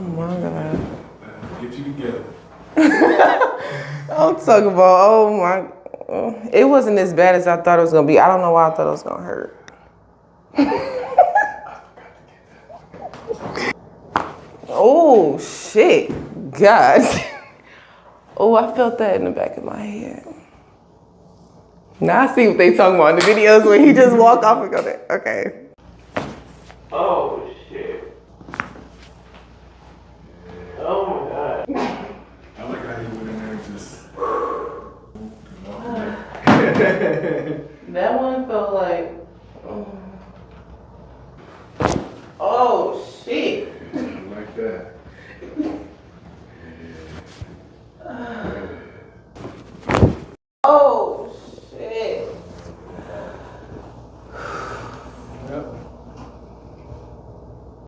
my God. Get you together. I'm talking about, oh my, it wasn't as bad as I thought it was gonna be. I don't know why I thought it was gonna hurt. Oh shit, God. Oh, I felt that in the back of my head. Now I see what they talking about in the videos when he just walk off and go there. Okay. Oh.